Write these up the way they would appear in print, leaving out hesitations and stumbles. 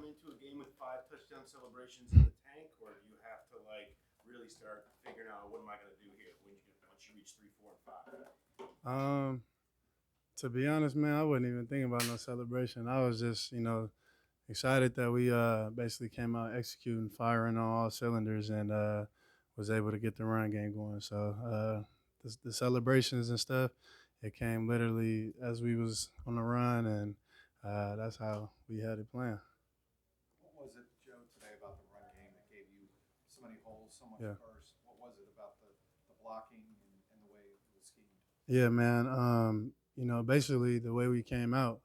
into a game with 5 touchdown celebrations in the tank, or do you have to like really start figuring out what am I going to do here once you reach 3, 4, and 5? Um, to be honest, man, I wasn't even thinking about no celebration. I was just, excited that we basically came out executing, firing on all cylinders, and was able to get the run game going. So the celebrations and stuff, it came literally as we was on the run, and that's how we had it planned. What was it, Joe, today about the run game that gave you so many holes, so much Yeah. burst? What was it about the blocking and the way it was schemed? Yeah, man. Basically the way we came out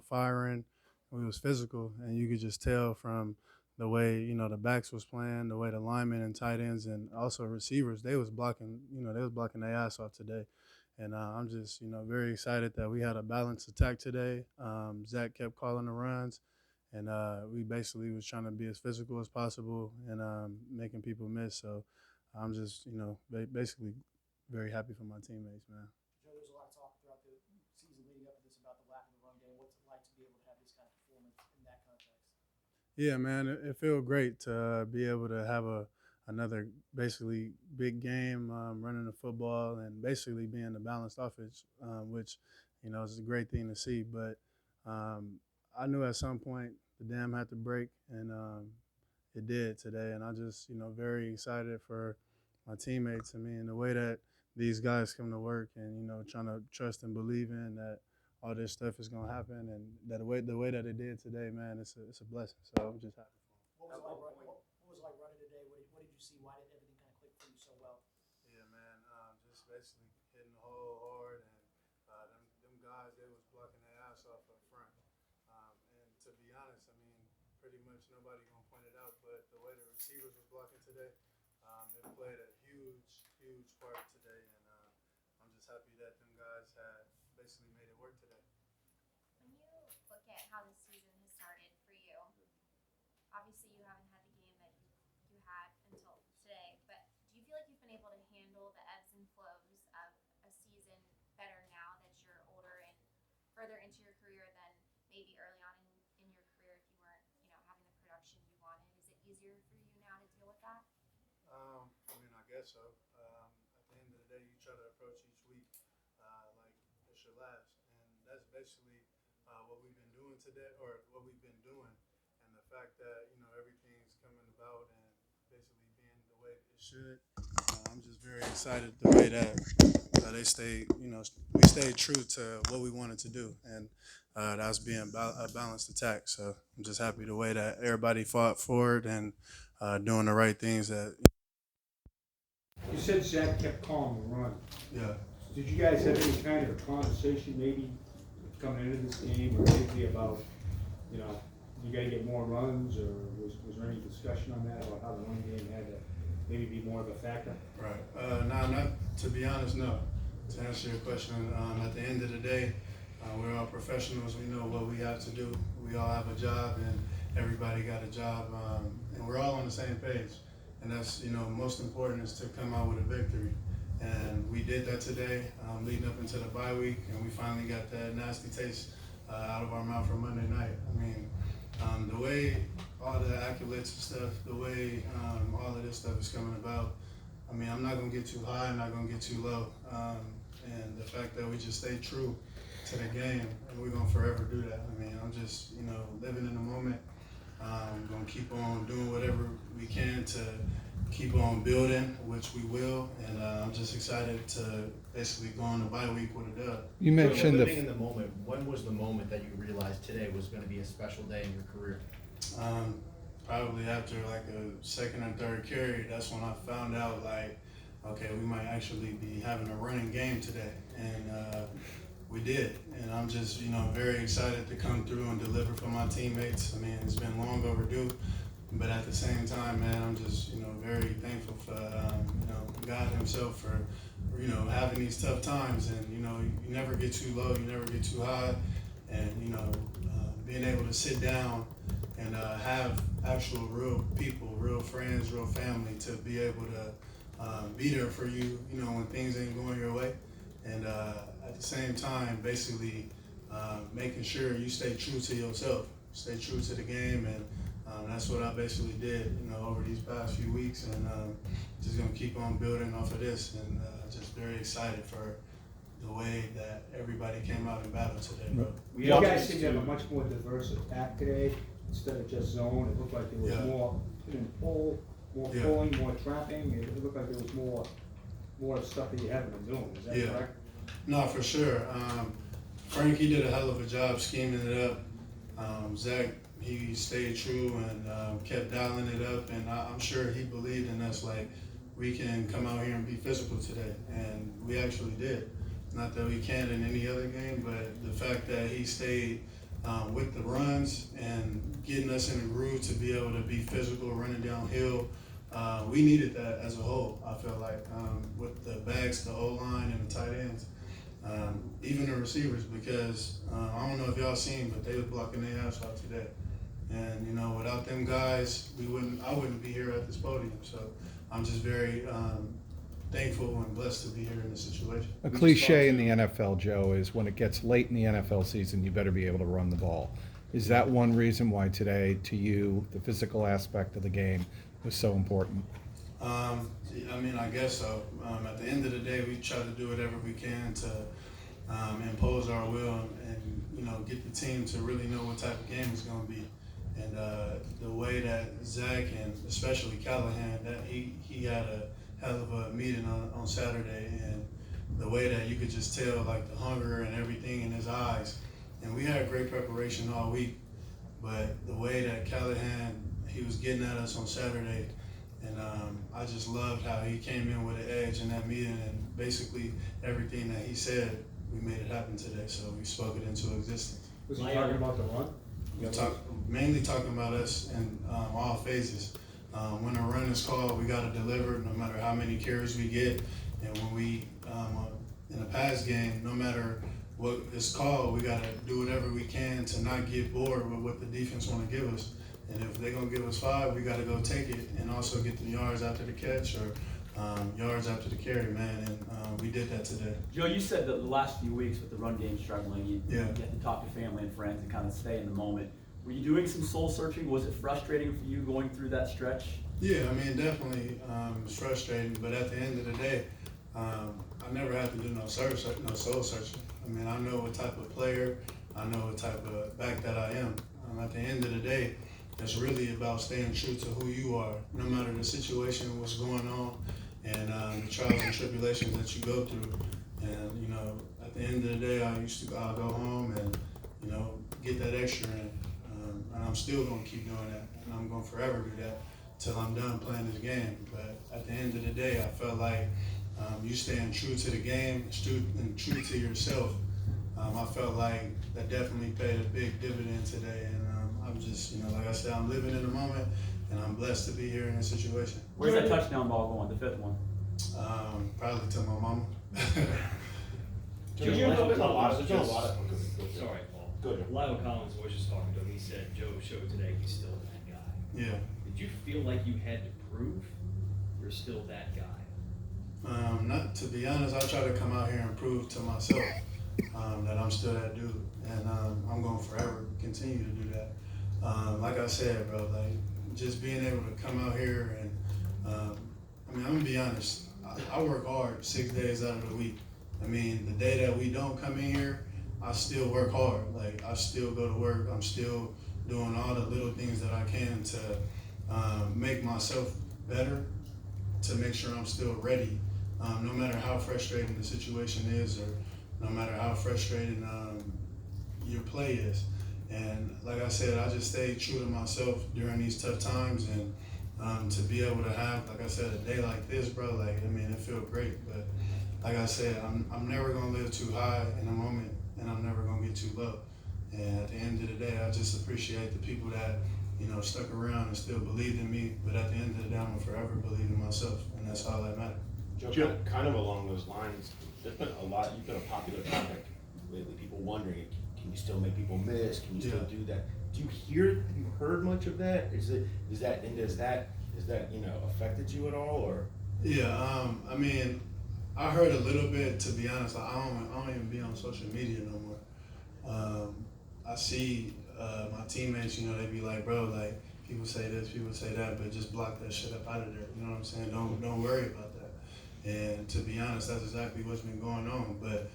firing. We was physical, and you could just tell from the way the backs was playing, the way the linemen and tight ends and also receivers they was blocking. They was blocking their ass off today, and I'm just very excited that we had a balanced attack today. Zach kept calling the runs, and we basically was trying to be as physical as possible and making people miss. So I'm just basically very happy for my teammates, man. Joe, there's a lot of talk throughout the season leading up to this about the lack of the run game. What's it like to be able to have this kind of performance in that context? Yeah, man, it feels great to be able to have another basically big game running the football and basically being a balanced offense, which is a great thing to see. But I knew at some point the dam had to break, and it did today. And I just very excited for my teammates. I mean, the way that these guys come to work and trying to trust and believe in that all this stuff is gonna happen, and that the way that it did today, man, it's a blessing. So I'm just happy. What was it like running today? What did you see? Why did everything kind of click for you so well? Yeah, man, just basically hitting the hole hard, and them guys they was blocking their ass off up front. And to be honest, I mean, pretty much nobody gonna point it out, but the way the receivers was blocking today, it played a huge part today, and I'm just happy that them guys had basically made it work today. When you look at how the season has started for you, obviously you haven't had the game that you had until today, but do you feel like you've been able to handle the ebbs and flows of a season better now that you're older and further into your career than maybe early on in your career if you weren't, having the production you wanted? Is it easier for you now to deal with that? I mean, I guess so. At the end of the day, you try to approach each week like it's your last, and that's basically what we've been doing today, or what we've been doing, and the fact that everything's coming about and basically being the way it should. I'm just very excited the way that they stay. We stayed true to what we wanted to do, and that's being a balanced attack. So I'm just happy the way that everybody fought forward and doing the right things. That You said Zach kept calling the run. yeah. Did you guys have any kind of a conversation maybe coming into this game or maybe about, you know, you gotta get more runs, or was there any discussion on that, or how the run game had to maybe be more of a factor? Right. No, not to be honest. No. To answer your question, at the end of the day, we're all professionals. We know what we have to do. We all have a job, and everybody got a job, and we're all on the same page. And that's most important is to come out with a victory. And we did that today, leading up into the bye week, and we finally got that nasty taste out of our mouth for Monday night. I mean, the way all the accolades and stuff, the way all of this stuff is coming about. I mean, I'm not gonna get too high, I'm not gonna get too low, and the fact that we just stay true to the game, and we're gonna forever do that. I mean, I'm just living in the moment. Gonna keep on doing whatever we can to keep on building, which we will, and I'm just excied to basically go on the bye week with a dub. You So mentioned living in the moment. When was the moment that you realized today was going to be a special day in your career? Um, Probably after like a second or third carry, that's when I found out like, okay, we might actually be having a running game today, and we did. And I'm just very excited to come through and deliver for my teammates. I mean, it's been long overdue, but at the same time, man, I'm just very thankful for God Himself for having these tough times, and you never get too low, you never get too high, and being able to sit down and have actual real people, real friends, real family to be able to be there for you, when things ain't going your way, and at the same time, basically making sure you stay true to yourself. stay true to the game, and that's what I basically did, over these past few weeks, and just gonna keep on building off of this, and just very excited for the way that everybody came out and battled today, bro. You guys seem to have a much more diverse attack today, instead of just zone. It looked like there was Yeah. more pull, more Yeah. pulling, more trapping. It looked like there was more stuff that you haven't been doing. Is that Yeah. correct? No, for sure. Frank, he did a hell of a job scheming it up. Zach, he stayed true and kept dialing it up, and I'm sure he believed in us, like, we can come out here and be physical today, and we actually did. Not that we can't in any other game, but the fact that he stayed with the runs and getting us in a groove to be able to be physical, running downhill, we needed that as a whole, I feel like, with the backs, the O-line, and the tight ends. Even the receivers, because I don't know if y'all seen, but they was blocking their ass off today. And without them guys, I wouldn't be here at this podium. So I'm just very thankful and blessed to be here in this situation. A cliche in the NFL, Joe, is when it gets late in the NFL season, you better be able to run the ball. Is that one reason why today, to you, the physical aspect of the game was so important? I guess so. At the end of the day, we try to do whatever we can to impose our will and get the team to really know what type of game it's going to be. And the way that Zach and especially Callahan, that he had a hell of a meeting on Saturday, and the way that you could just tell, like, the hunger and everything in his eyes. And we had great preparation all week, but the way that Callahan, he was getting at us on Saturday, and I just loved how he came in with an edge in that meeting, and basically everything that he said, we made it happen today. So we spoke it into existence. Was he talking about the run? Mainly talking about us in all phases. When a run is called, we got to deliver no matter how many carries we get. And when we, in a pass game, no matter what is called, we got to do whatever we can to not get bored with what the defense want to give us. And if they're going to give us 5, we got to go take it and also get the yards after the catch or yards after the carry, man. And we did that today. Joe, you said that the last few weeks with the run game struggling, you Yeah. get to talk to family and friends and kind of stay in the moment. Were you doing some soul searching? Was it frustrating for you going through that stretch? Yeah, definitely it's frustrating, but at the end of the day, I never had to do no soul searching. I know what type of player, I know what type of back that I am. At the end of the day, it's really about staying true to who you are, no matter the situation, what's going on, and the trials and tribulations that you go through. And at the end of the day, I'll go home and get that extra in, and I'm still gonna keep doing that, and I'm gonna forever do that till I'm done playing this game. But at the end of the day, I felt like you staying true to the game, and true to yourself. I felt like that definitely paid a big dividend today, and I'm just, like I said, I'm living in the moment, and I'm blessed to be here in this situation. Where's that touchdown ball going, the 5th one? Probably to my mama. Joe, Lionel Collins, There's a lot of sorry, Paul. Good. Lionel Collins was just talking to him. He said Joe showed today he's still that guy. Yeah. Did you feel like you had to prove you're still that guy? Not to be honest, I try to come out here and prove to myself that I'm still that dude, and I'm going to forever continue to do that. Like I said, bro, like just being able to come out here and I'm gonna be honest. I work hard 6 days out of the week. The day that we don't come in here, I still work hard. Like, I still go to work. I'm still doing all the little things that I can to make myself better, to make sure I'm still ready, no matter how frustrating the situation is, or no matter how frustrating your play is. And like I said, I just stayed true to myself during these tough times, and to be able to have, like I said, a day like this, bro, it feels great. But like I said, I'm never gonna live too high in a moment, and I'm never gonna get too low. And at the end of the day, I just appreciate the people that, stuck around and still believed in me. But at the end of the day, I'm gonna forever believe in myself, and that's all that matters. Joe, kind of along those lines, there's been you've been a popular topic lately, people wondering, can you still make people miss? Can you still do that? Have you heard much of that? Has that affected you at all, or? Yeah, I heard a little bit, to be honest. I don't even be on social media no more. I see my teammates, you know, they be like, bro, like, people say this, people say that, but just block that shit up out of there. You know what I'm saying? Don't worry about that. And to be honest, that's exactly what's been going on. But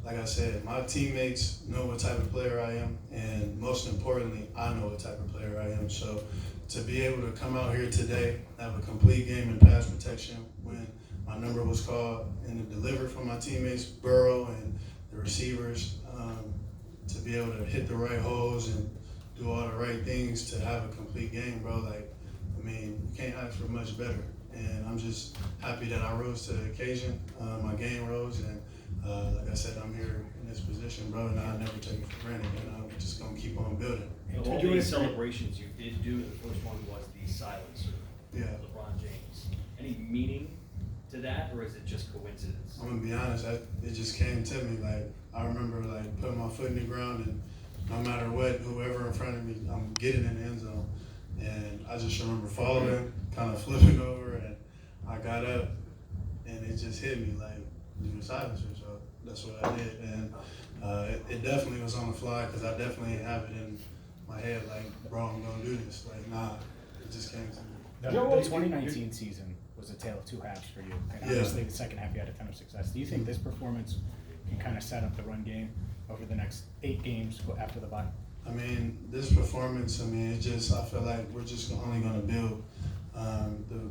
like I said, my teammates know what type of player I am, and most importantly, I know what type of player I am. So to be able to come out here today, have a complete game in pass protection when my number was called and to deliver from my teammates, Burrow and the receivers, to be able to hit the right holes and do all the right things to have a complete game, bro. Like, I mean, you can't ask for much better. And I'm just happy that I rose to the occasion. My game rose, and like I said, I'm here in this position, bro, and I never take it for granted. And I'm just gonna keep on building. Of all these celebrations you did do, the first one was the silencer. Yeah. LeBron James. Any meaning to that, or is it just coincidence? I'm gonna be honest, it just came to me. Like, I remember like putting my foot in the ground, and no matter what, whoever in front of me, I'm getting in the end zone. And I just remember falling, kind of flipping over, and I got up, and it just hit me like, you silencer. So that's what I did. And it definitely was on the fly, because I definitely have it in my head like, bro, I'm gonna do this. Like, nah, it just came to me. The 2019 season was a tale of two halves for you, and obviously the second half you had a ton of success. Do you think this performance can kind of set up the run game over the next 8 games after the bye? I mean, this performance, I mean, it just, I feel like we're just only going to build.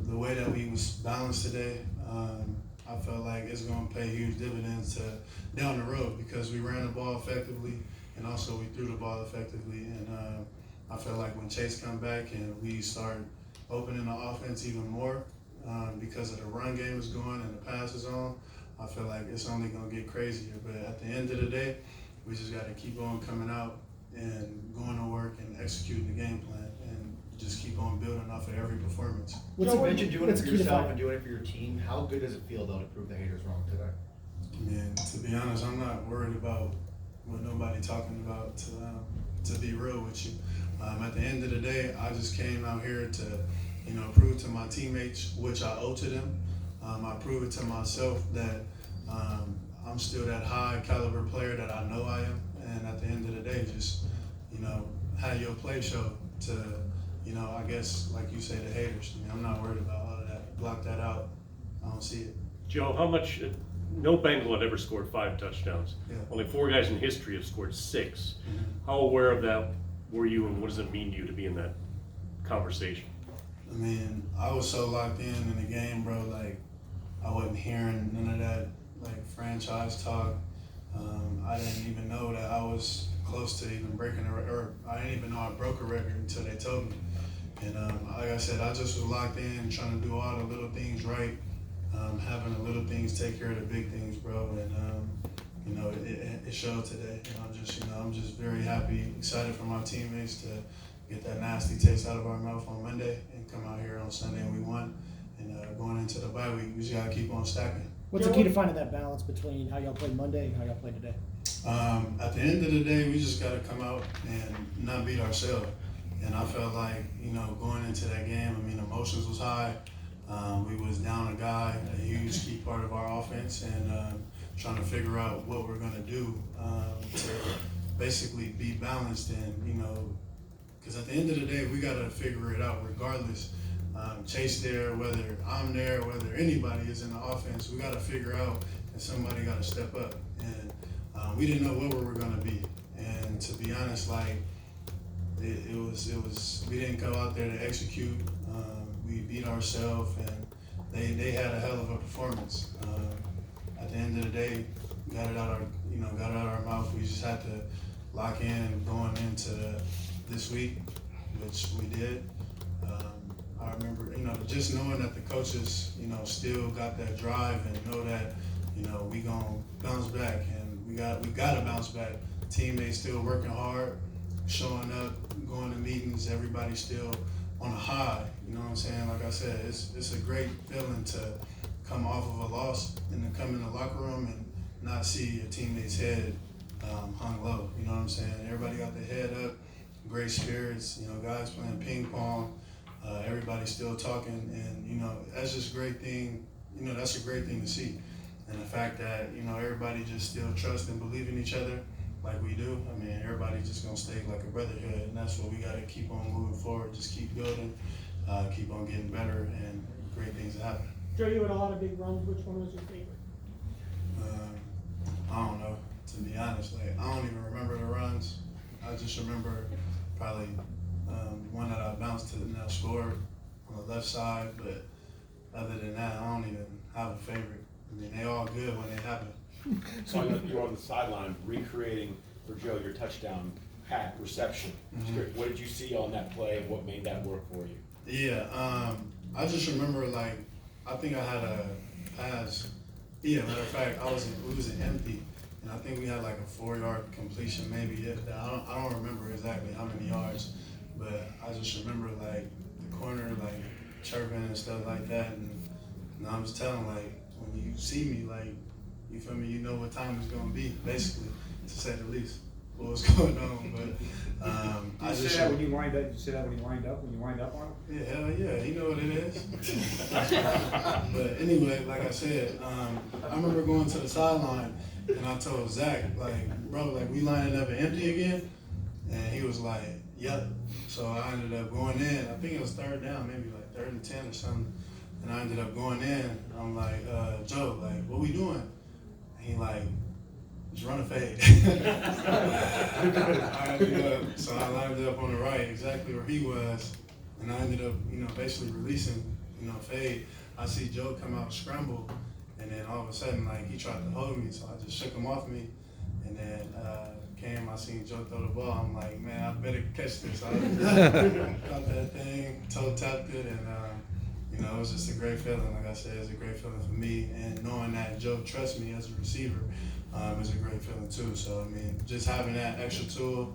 The way that we was balanced today, I felt like it's going to pay huge dividends down the road, because we ran the ball effectively, and also we threw the ball effectively. And I feel like when Chase come back and we start opening the offense even more, because of the run game is going and the pass is on, I feel like it's only going to get crazier. But at the end of the day, we just got to keep on coming out and going to work and executing the game plan, and just keep on building off of every performance. You mentioned doing it for yourself and doing it for your team. How good does it feel, though, to prove the haters wrong today? And to be honest, I'm not worried about what nobody talking about, to be real with you. At the end of the day, I just came out here to, you know, prove to my teammates, which I owe to them. I prove it to myself that I'm still that high caliber player that I know I am. And at the end of the day, just, you know, have your play show to, you know, I guess, like you say, the haters. I mean, I'm not worried about all of that. Block that out. I don't see it. Joe, how much, no Bengal had ever scored 5 touchdowns. Yeah. Only 4 guys in history have scored 6. Mm-hmm. How aware of that were you, and what does it mean to you to be in that conversation? I mean, I was so locked in the game, bro. Like, I wasn't hearing none of that, like, franchise talk. I didn't even know that I was close to even breaking a record, or I didn't even know I broke a record until they told me. And like I said, I just was locked in, trying to do all the little things right, having the little things take care of the big things, bro. And you know, it showed today. And I'm just very happy, excited for my teammates to get that nasty taste out of our mouth on Monday and come out here on Sunday and we won. And going into the bye week, we just gotta keep on stacking. What's the key to finding that balance between how y'all played Monday and how y'all played today? At the end of the day, we just got to come out and not beat ourselves. And I felt like, you know, going into that game, I mean, emotions was high. We was down a guy, a huge key part of our offense, and trying to figure out what we're going to do to basically be balanced. And, you know, because at the end of the day, we got to figure it out regardless. Chase there, whether I'm there, whether anybody is in the offense, we got to figure out, and somebody got to step up. And we didn't know what we were going to be. And to be honest, like, it was, we didn't go out there to execute. We beat ourselves, and they had a hell of a performance. At the end of the day, got it out our mouth. We just had to lock in going into this week, which we did. I remember, you know, just knowing that the coaches, you know, still got that drive and know that, you know, we gonna bounce back, and we gotta bounce back. Teammates still working hard, showing up, going to meetings, everybody still on a high. You know what I'm saying? Like I said, it's a great feeling to come off of a loss and then come in the locker room and not see your teammates' head hung low. You know what I'm saying? Everybody got their head up, great spirits. You know, guys playing ping pong. Everybody's still talking, and you know, that's just a great thing. You know, that's a great thing to see. And the fact that, you know, everybody just still trust and believe in each other, like we do, I mean, everybody's just gonna stay like a brotherhood, and that's what we gotta keep on moving forward, just keep building, keep on getting better, and great things happen. Joe, you had a lot of big runs. Which one was your favorite? I don't know, to be honest, like, I don't even remember the runs. I just remember probably one that I bounced to the now scored on the left side, but other than that, I don't even have a favorite. I mean, they all good when they happen. So you're on the sideline recreating for Joe your touchdown reception. What did you see on that play and what made that work for you? Yeah, I just remember, like, I think I had a pass. Yeah, matter of fact, we was in empty, and I think we had like a 4-yard completion, maybe. I don't remember exactly how many yards, but I just remember like the corner like chirping and stuff like that, and I'm just telling, like, when you see me, like, you feel me, you know what time it's gonna be, basically, to say the least. What was going on, but I Did you just say that when you lined up? Did you say that when you lined up? When you lined up on him? yeah, hell yeah, he know what it is. But anyway, like I said, I remember going to the sideline and I told Zach, like, bro, like, we lining up empty again? And he was like, yep. So I ended up going in. I think it was third down, maybe like 3rd and 10 or something. And I ended up going in. I'm like, Joe, like, what we doing? And he like, just run a fade. So I lined up on the right, exactly where he was, and I ended up, basically releasing, fade. I see Joe come out scramble, and then all of a sudden, like, he tried to hold me, so I just shook him off me, and then I seen Joe throw the ball. I'm like, man, I better catch this. I caught that thing, toe tapped it, and it was just a great feeling. Like I said, it's a great feeling for me, and knowing that Joe trusts me as a receiver is a great feeling too. So I mean, just having that extra tool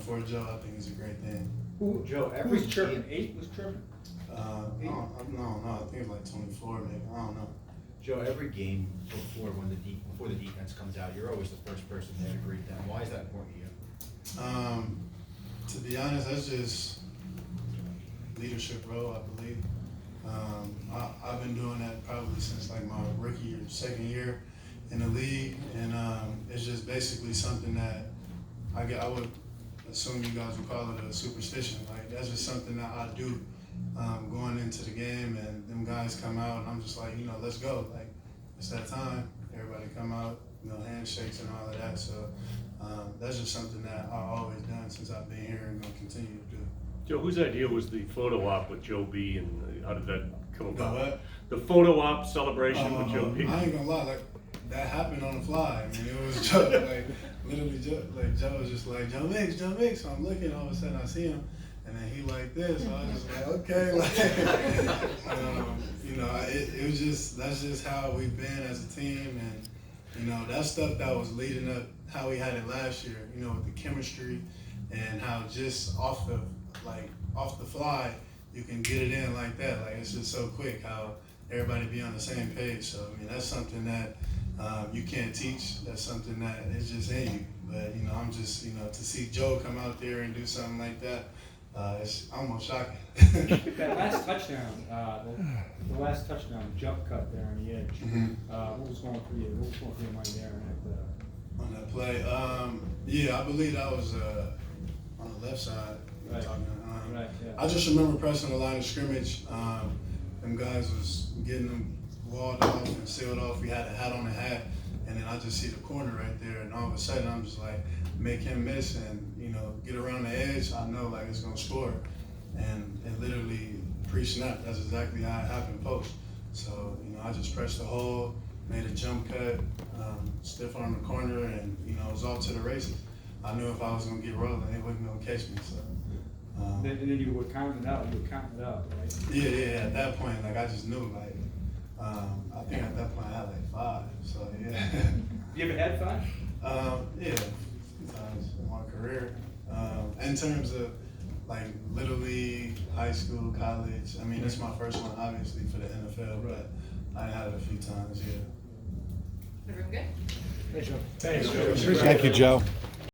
for Joe, I think is a great thing. Joe, who was chirping? 8 was chirping? I think it's like 24 maybe. I don't know. Joe, every game before the defense comes out, you're always the first person there to greet them. Why is that important to you? To be honest, that's just leadership role, I believe. I've been doing that probably since like my rookie or second year in the league, and it's just basically something that I would assume you guys would call it a superstition. Like, that's just something that I do going into the game, and them guys come out, and I'm just like, let's go. Like, it's that time. Everybody come out, handshakes and all of that. So that's just something that I've always done since I've been here and gonna continue to do. Joe, whose idea was the photo op with Joe B, and how did that come about? The what? The photo op celebration with Joe B. I ain't gonna lie, like, that happened on the fly. I mean, it was Joe, like, literally Joe was just like, Joe Mix. So I'm looking, all of a sudden I see him, and then he like this, so I was just like, okay, like, it was just, that's just how we've been as a team, and, that stuff that was leading up, how we had it last year, with the chemistry, and how just off the fly, you can get it in like that. Like, it's just so quick how everybody be on the same page. So, I mean, that's something that you can't teach. That's something that is just in you. But, I'm just, to see Joe come out there and do something like that, it's almost shocking. That last touchdown, the last touchdown, jump cut there on the edge. What was going through you? What was going through your mind there? On that play, I believe that was on the left side. Right. Right, yeah. I just remember pressing the line of scrimmage. Them guys was getting them walled off and sealed off. We had a hat on the hat, and then I just see the corner right there, and all of a sudden I'm just like, make him miss and get around the edge. I know like it's gonna score, and literally pre-snap. That's exactly how it happened post. So I just pressed the hole, made a jump cut, stiff arm the corner, and it was off to the races. I knew if I was gonna get rolling, they wasn't gonna catch me. So. And then you were counting it out. Right? Yeah. At that point, like, I just knew, like, I think at that point I had like 5. So yeah. You ever had 5? Yeah, a few times in my career. In terms of like Little League, high school, college. I mean, it's my first one, obviously, for the NFL, but I had it a few times. Yeah. Everyone good? Thanks, Joe. Thank you, Joe.